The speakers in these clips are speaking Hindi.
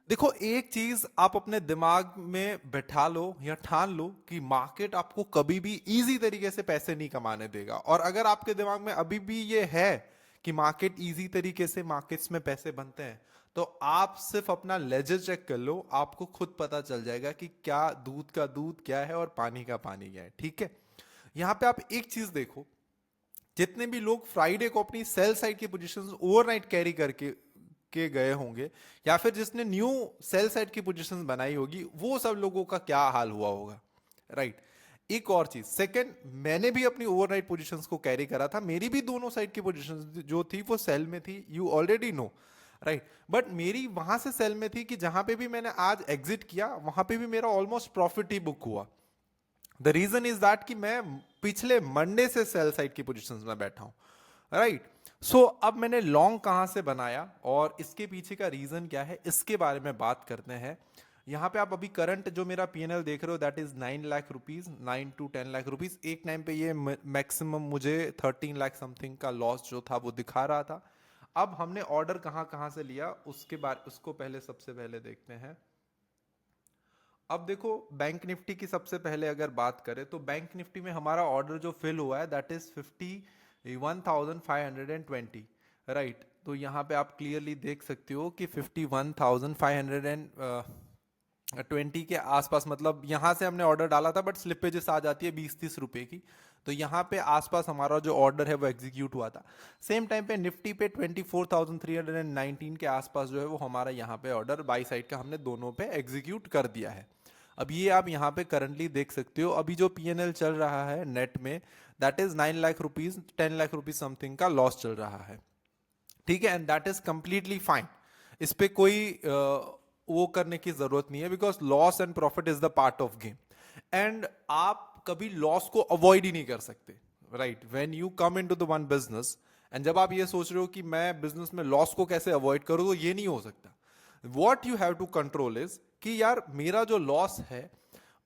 देखो, एक चीज आप अपने दिमाग में बैठा लो या ठान लो कि मार्केट आपको कभी भी इजी तरीके से पैसे नहीं कमाने देगा। और अगर आपके दिमाग में अभी भी ये है कि मार्केट इजी तरीके से मार्केट्स में पैसे बनते हैं, तो आप सिर्फ अपना लेजर चेक कर लो, आपको खुद पता चल जाएगा कि क्या दूध का दूध क्या है और पानी का पानी क्या है। ठीक है, यहां पे आप एक चीज देखो, जितने भी लोग फ्राइडे को अपनी सेल साइड की पोजीशंस ओवरनाइट कैरी करके गए होंगे, या फिर जिसने न्यू सेल साइड की पोजीशंस बनाई होगी, वो सब लोगों का क्या हाल हुआ होगा। राइट। एक और चीज, सेकंड, मैंने भी अपनी ओवरनाइट पोजीशंस को कैरी करा था, मेरी भी दोनों साइड की पोजीशंस जो थी वो सेल में थी, you already know. Right. But मेरी वहां से सेल में थी कि जहां पे भी मैंने आज एग्जिट किया वहां पे भी मेरा ऑलमोस्ट प्रॉफिट ही बुक हुआ। द रीजन इज दैट कि मैं पिछले मंडे से सेल साइड की पोजीशंस में बैठा हूं। राइट। सो अब मैंने लॉन्ग कहां से बनाया और इसके पीछे का रीजन क्या है, इसके बारे में बात करते हैं। यहां पे आप अभी करंट जो मेरा पीएनएल देख रहे हो, that is 9 lakh rupees, 9 to 10 lakh rupees. एक टाइम पे ये मैक्सिमम मुझे 13 लाख समथिंग का लॉस जो था वो दिखा रहा था। अब हमने ऑर्डर कहां कहां से लिया उसके बाद, उसको पहले सबसे पहले देखते हैं। अब देखो, बैंक निफ्टी की सबसे पहले अगर बात करें तो बैंक निफ्टी में हमारा ऑर्डर जो फिल हुआ है दैट इज 51,520। राइट। तो यहाँ पे आप क्लियरली देख सकते हो कि 51,520 के आसपास, मतलब यहाँ से हमने ऑर्डर डाला था बट स्लिपेजेस आ जाती है 20-30 रुपए की। तो यहाँ पे आसपास हमारा जो ऑर्डर है वो एग्जीक्यूट हुआ था। सेम टाइम पे निफ्टी पे 24,319 के आसपास जो है वो हमारा यहाँ पे ऑर्डर बाई साइड का हमने दोनों पे एग्जीक्यूट कर दिया है। अब ये आप यहाँ पे करंटली देख सकते हो, अभी जो पीएनएल चल रहा है नेट में that is 9 lakh rupees, 10 lakh rupees something का लॉस चल रहा है। ठीक है, and that is completely fine. इस पे कोई वो करने की जरूरत नहीं है, because loss and profit is the part of game. And आप कभी लॉस को अवॉइड ही नहीं कर सकते। Right, when you come into the one business, and जब आप ये सोच रहे हो कि मैं बिजनेस में लॉस को कैसे अवॉइड करूं, तो ये नहीं हो सकता। What you have to control is कि यार मेरा जो लॉस है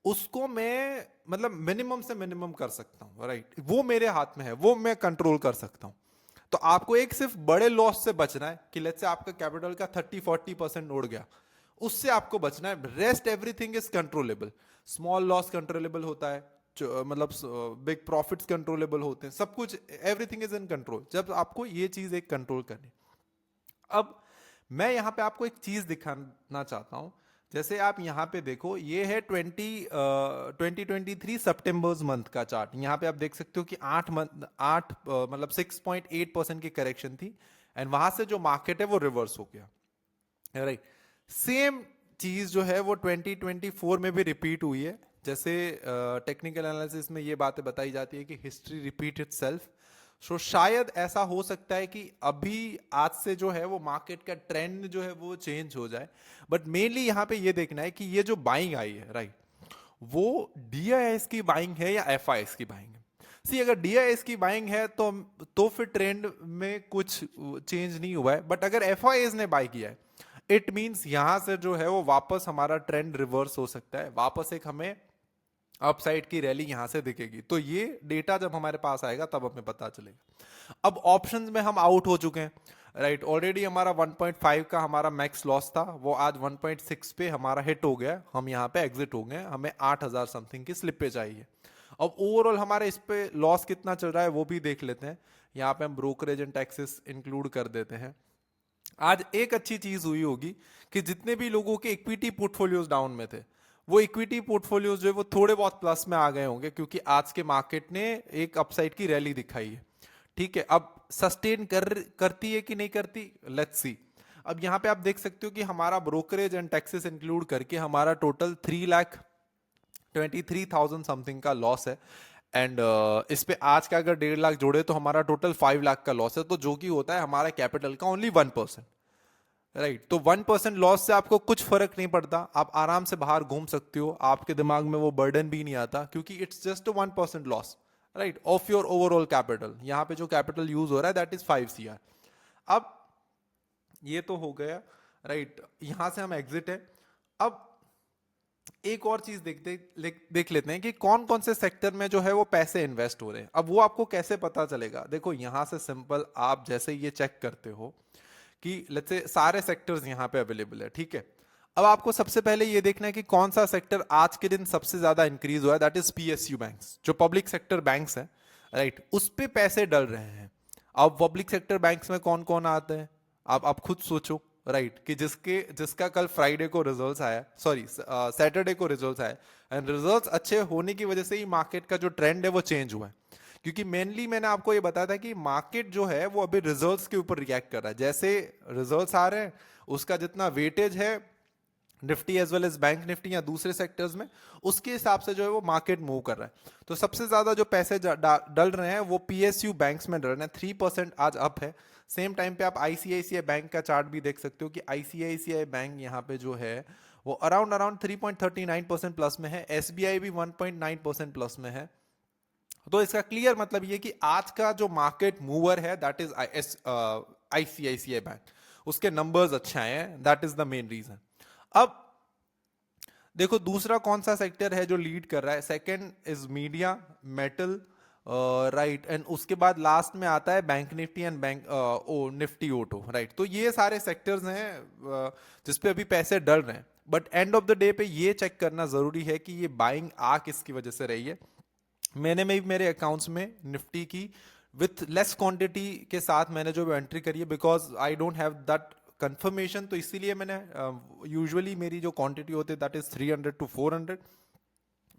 उसको मैं मतलब मिनिमम से मिनिमम कर सकता हूं। राइट, वो मेरे हाथ में है, वो मैं कंट्रोल कर सकता हूं। तो आपको एक सिर्फ बड़े लॉस से बचना है कि लेट्स से आपका कैपिटल का 30-40% उड़ गया, उससे आपको बचना है। Rest everything is controllable. Small loss controllable होता है, मतलब बिग प्रॉफिट्स कंट्रोलेबल होते हैं, सब कुछ, एवरीथिंग इज इन कंट्रोल, जब आपको ये चीज एक कंट्रोल करनी। अब मैं यहां पे आपको एक चीज दिखाना चाहता हूं। जैसे आप यहां पे देखो, ये है 2023 सितंबर मंथ का चार्ट। यहां पे आप देख सकते हो कि 8 मतलब 6.8% की करेक्शन थी, एंड वहां से जो मार्केट है वो रिवर्स हो गया। राइट। सेम चीज जो है वो 2024 में भी रिपीट हुई है। जैसे टेक्निकल एनालिसिस में ये बातें बताई जाती है कि हिस्ट्री रिपीट इटसेल्फ। सो शायद ऐसा हो सकता है कि अभी आज से जो है वो मार्केट का ट्रेंड जो है वो चेंज हो जाए। बट मेनली यहाँ पे ये देखना है कि ये जो बाइंग आई है, राइट, वो डीआईएस की बाइंग है या एफआईएस की बाइंग है। सी, अगर डीआईएस की बाइंग है तो फिर ट्रेंड में कुछ चेंज नहीं हुआ है। बट अगर एफआईएस ने बाई किया है, इट मींस यहां से जो है वो वापस हमारा ट्रेंड रिवर्स हो सकता है, वापस एक हमें अपसाइड की रैली यहां से दिखेगी। तो ये डेटा जब हमारे पास आएगा तब हमें पता चलेगा। अब ऑप्शंस में हम आउट हो चुके हैं। राइट, ऑलरेडी हमारा 1.5 का हमारा मैक्स लॉस था, वो आज 1.6 पे हमारा हिट हो गया, हम यहाँ पे एग्जिट हो गए, हमें 8,000 समथिंग की स्लिपेज आई है। अब ओवरऑल हमारे इस पे लॉस कितना चल रहा है वो भी देख लेते हैं। यहाँ पे हम ब्रोकरेज एंड टैक्सेस इंक्लूड कर देते हैं। आज एक अच्छी चीज हुई होगी कि जितने भी लोगों के इक्विटी पोर्टफोलियोज डाउन में थे, वो इक्विटी पोर्टफोलियोज जो है वो थोड़े बहुत प्लस में आ गए होंगे, क्योंकि आज के मार्केट ने एक अपसाइड की रैली दिखाई है। ठीक है, अब सस्टेन करती है कि नहीं करती, लेट्स सी। अब यहां पे आप देख सकते हो कि हमारा ब्रोकरेज एंड टैक्सेस इंक्लूड करके हमारा टोटल 3,23,000 समथिंग का लॉस है। एंड इस पे आज का अगर 1.5 लाख जोड़े तो हमारा टोटल 5 लाख का लॉस है, तो जो कि होता है हमारा कैपिटल का ओनली 1%। राइट, तो 1% लॉस से आपको कुछ फर्क नहीं पड़ता, आप आराम से बाहर घूम सकते हो, आपके दिमाग में वो बर्डन भी नहीं आता, क्योंकि it's just 1% loss, right, of your overall capital. यहां पे जो कैपिटल यूज हो रहा है दैट इज 5 CR। अब ये तो हो गया। राइट, यहां से हम एग्जिट है। अब एक और चीज देख लेते हैं कि कौन कौन से सेक्टर में जो है वो पैसे इन्वेस्ट हो रहे हैं। अब वो आपको कैसे पता चलेगा, देखो यहां से सिंपल, आप जैसे ये चेक करते हो कि लेट्स से सारे सेक्टर्स यहां पे अवेलेबल है। ठीक है, अब आपको सबसे पहले ये देखना है कि कौन सा सेक्टर आज के दिन सबसे ज्यादा इंक्रीज हुआ है, दैट इज पीएसयू बैंक्स, जो पब्लिक सेक्टर बैंक्स हैं, राइट, उस पे पैसे डल रहे हैं। अब पब्लिक सेक्टर बैंक्स में कौन कौन आते हैं, आप खुद सोचो, राइट, कि जिसका कल फ्राइडे को रिजल्ट्स आया, सॉरी सैटरडे को रिजल्ट्स आए, एंड रिजल्ट्स अच्छे होने की वजह से ही मार्केट का जो ट्रेंड है वो चेंज हुआ है। क्योंकि मेनली मैंने आपको ये बताया था कि मार्केट जो है वो अभी रिजल्ट्स के ऊपर रिएक्ट कर रहा है, जैसे रिजल्ट्स आ रहे हैं उसका जितना वेटेज है Nifty as well as bank Nifty या दूसरे सेक्टर्स में, उसके हिसाब से जो है वो मार्केट मूव कर रहा है। तो सबसे ज्यादा जो पैसे डल रहे हैं वो पीएसयू बैंक्स में डल रहे हैं, 3% आज अप है। सेम टाइम पे आप आईसीआईसीआई बैंक का चार्ट भी देख सकते हो कि आईसीआईसीआई बैंक यहाँ पे जो है वो अराउंड अराउंड 3.39% प्लस में है, एसबीआई भी 1.9% प्लस में है। तो इसका क्लियर मतलब ये कि आज का जो मार्केट मूवर है दैट इज आईसीआईसीआई बैंक, उसके नंबर्स अच्छे आए हैं, that is the main reason. अब देखो दूसरा कौन सा सेक्टर है जो लीड कर रहा है, second is media, metal, right, and उसके बाद लास्ट में आता है bank Nifty and bank Nifty auto, right. तो ये सारे सेक्टर्स हैं जिसपे अभी पैसे डल रहे हैं, but end of the day पे ये चेक करना जरूरी है कि ये बाइंग आ किसकी वजह से रही है। मैंने भी मेरे अकाउंट्स में निफ्टी की विथ लेस क्वांटिटी के साथ मैंने जो एंट्री करी है, because I don't have that confirmation, तो इसीलिए मैंने यूजुअली मेरी जो क्वांटिटी होती है दैट इज 300 to 400,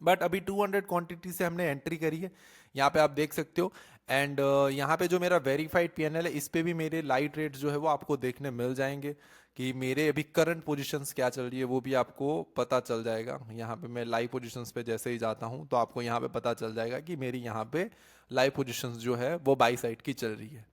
बट अभी 200 क्वांटिटी से हमने एंट्री करी है, यहाँ पे आप देख सकते हो। एंड यहाँ पे जो मेरा वेरीफाइड पीएनएल है इस पे भी मेरे लाइव ट्रेड्स जो है वो आपको देखने मिल जाएंगे कि मेरे अभी करंट पोजीशंस क्या चल रही है, वो भी आपको पता चल जाएगा। यहाँ पे मैं लाइव पोजीशंस पे जैसे ही जाता हूँ तो आपको यहाँ पे पता चल जाएगा कि मेरी यहाँ पे लाइव पोजीशंस जो है वो बाई साइड की चल रही है।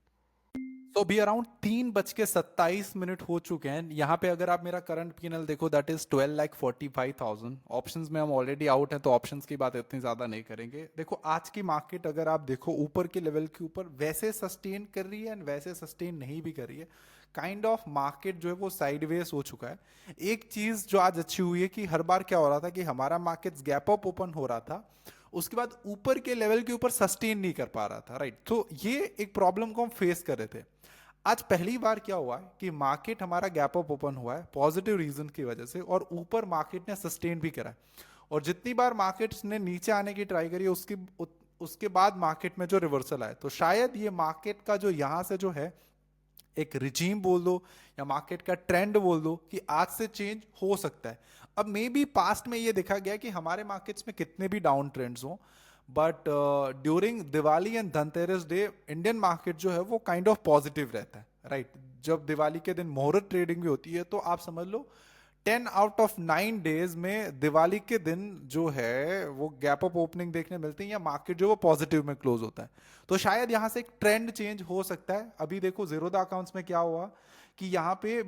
तो अभी अराउंड 3:27 हो चुके हैं। यहाँ पे अगर आप मेरा करंट पीएनएल देखो दैट इज 12,45,000। ऑप्शंस में हम ऑलरेडी आउट हैं तो ऑप्शंस की बात इतनी ज्यादा नहीं करेंगे। देखो आज की मार्केट अगर आप देखो ऊपर के लेवल के ऊपर वैसे सस्टेन कर रही है एंड वैसे सस्टेन नहीं भी कर रही है, काइंड ऑफ मार्केट जो है वो साइडवेज हो चुका है। एक चीज जो आज अच्छी हुई है कि हर बार क्या हो रहा था कि हमारा मार्केट गैप अप ओपन हो रहा था, उसके बाद ऊपर के लेवल के ऊपर सस्टेन नहीं कर पा रहा था, राइट। तो ये एक प्रॉब्लम को हम फेस कर रहे थे। आज पहली बार क्या हुआ है कि मार्केट हमारा गैप अप ओपन हुआ है पॉजिटिव रीजन की वजह से, और ऊपर मार्केट ने सस्टेन भी करा है। और जितनी बार मार्केट्स ने नीचे आने की ट्राई करी उसके बाद मार्केट में जो रिवर्सल आया, तो शायद ये मार्केट का जो यहां से जो है एक रिजीम बोल दो या मार्केट का ट्रेंड बोल दो कि आज से चेंज हो सकता है। अब मे बी पास्ट में ये देखा गया कि हमारे मार्केट्स में कितने भी डाउन ट्रेंड्स हो, but during Diwali and Dhanteras day Indian market जो है वो काइंड ऑफ पॉजिटिव रहता है, राइट। जब दिवाली के दिन मुहूर्त ट्रेडिंग भी होती है तो आप समझ लो 10 आउट ऑफ 9 डेज में दिवाली के दिन जो है वो गैप अप ओपनिंग देखने मिलती है या मार्केट जो वो पॉजिटिव में क्लोज होता है। तो शायद यहां से एक ट्रेंड चेंज हो सकता है। अभी देखो जीरोधा अकाउंट्स में क्या हुआ कि यहाँ पे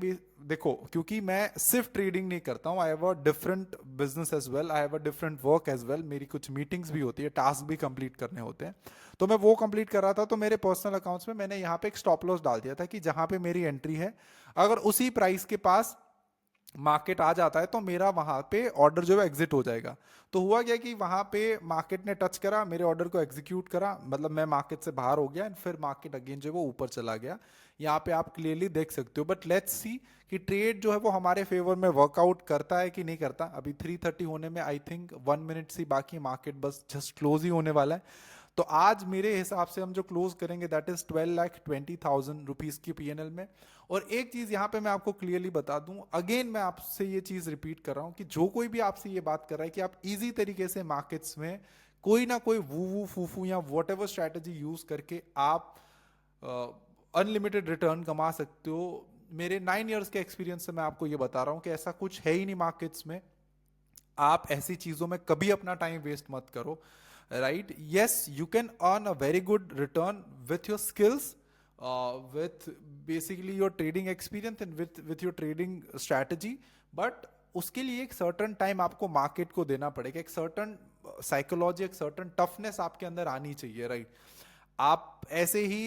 देखो, क्योंकि मैं सिर्फ ट्रेडिंग नहीं करता हूँ, I have a different business as well, I have a different work as well, मेरी कुछ मीटिंग्स भी होती है, टास्क भी कंप्लीट करने होते हैं, तो मैं वो कंप्लीट कर रहा था। तो मेरे पर्सनल अकाउंट्स में मैंने यहाँ पे एक स्टॉप लॉस डाल दिया था कि जहां पे मेरी एंट्री है अगर उसी प्राइस के पास मार्केट आ जाता है तो मेरा वहां पे ऑर्डर जो है एग्जिट हो जाएगा। तो हुआ क्या कि वहां पे मार्केट ने टच करा, मेरे ऑर्डर को एग्जीक्यूट करा, मतलब मैं मार्केट से बाहर हो गया एंड फिर मार्केट अगेन जो है वो ऊपर चला गया। यहाँ पे आप क्लियरली देख सकते हो। बट लेट्स सी कि ट्रेड जो है वो हमारे फेवर में वर्कआउट करता है कि नहीं करता। अभी 3:30 होने में आई थिंक 1 मिनट से बाकी, मार्केट बस जस्ट क्लोज ही होने वाला है। तो आज मेरे हिसाब से हम जो क्लोज करेंगे दैट इज 12,20,000 रुपीज की पीएनएल में। और एक चीज यहां पे मैं आपको क्लियरली बता दूं, अगेन मैं आपसे ये चीज रिपीट कर रहा हूं कि जो कोई भी आपसे ये बात कर रहा है कि आप इजी तरीके से मार्केट्स में कोई ना कोई वू फूफू या वॉट एवर स्ट्रैटेजी यूज करके आप अनलिमिटेड रिटर्न कमा सकते हो, मेरे 9 इयर्स के एक्सपीरियंस से मैं आपको ये बता रहा हूं कि ऐसा कुछ है ही नहीं मार्केट्स में। आप ऐसी चीजों में कभी अपना टाइम वेस्ट मत करो, right? Yes, you can earn a very good return with your skills, with basically your trading experience and with your trading strategy, but उसके लिए एक सर्टन टाइम आपको मार्केट को देना पड़ेगा, एक सर्टन साइकोलॉजी, एक सर्टन टफनेस आपके अंदर आनी चाहिए, राइट। आप ऐसे ही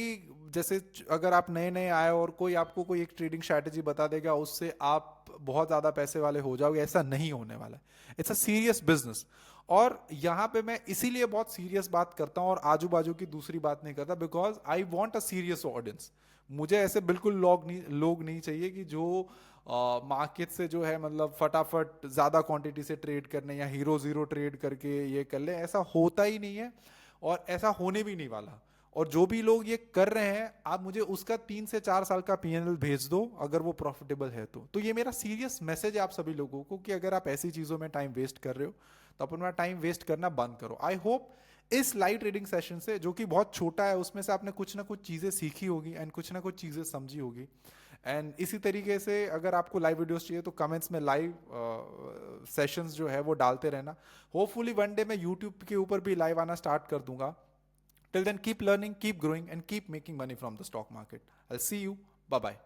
जैसे अगर आप नए नए आए और कोई आपको कोई एक ट्रेडिंग स्ट्रैटेजी बता देगा उससे आप बहुत ज्यादा पैसे वाले हो जाओगे, ऐसा नहीं होने वाला है। It's a serious business. और यहाँ पे मैं इसीलिए बहुत सीरियस बात करता हूँ और आजू बाजू की दूसरी बात नहीं करता, because I want a serious audience. मुझे ऐसे बिल्कुल लोग नहीं चाहिए कि जो मार्केट से जो है मतलब फटाफट ज़्यादा क्वांटिटी से ट्रेड करने या हीरो ज़ीरो ट्रेड करके ये कर ले, ऐसा होता ही नहीं है और ऐसा होने भी नहीं वाला। और जो भी लोग ये कर रहे हैं, आप मुझे उसका 3 से 4 साल का पीएनएल भेज दो अगर वो प्रॉफिटेबल है तो ये मेरा सीरियस मैसेज है आप सभी लोगों को कि अगर आप ऐसी चीज़ों में टाइम वेस्ट कर रहे हो तो अपना टाइम वेस्ट करना बंद करो। आई होप इस लाइव ट्रेडिंग सेशन से, जो कि बहुत छोटा है, उसमें से आपने कुछ ना कुछ चीज़ें सीखी होगी एंड कुछ ना कुछ चीज़ें समझी होगी। एंड इसी तरीके से अगर आपको लाइव वीडियोस चाहिए तो कमेंट्स में लाइव सेशंस जो है वो डालते रहना। होपफुली वन डे मैं यूट्यूब के ऊपर भी लाइव आना स्टार्ट कर दूंगा। Till then keep learning, keep growing and keep making money from the stock market. I will see you, bye bye.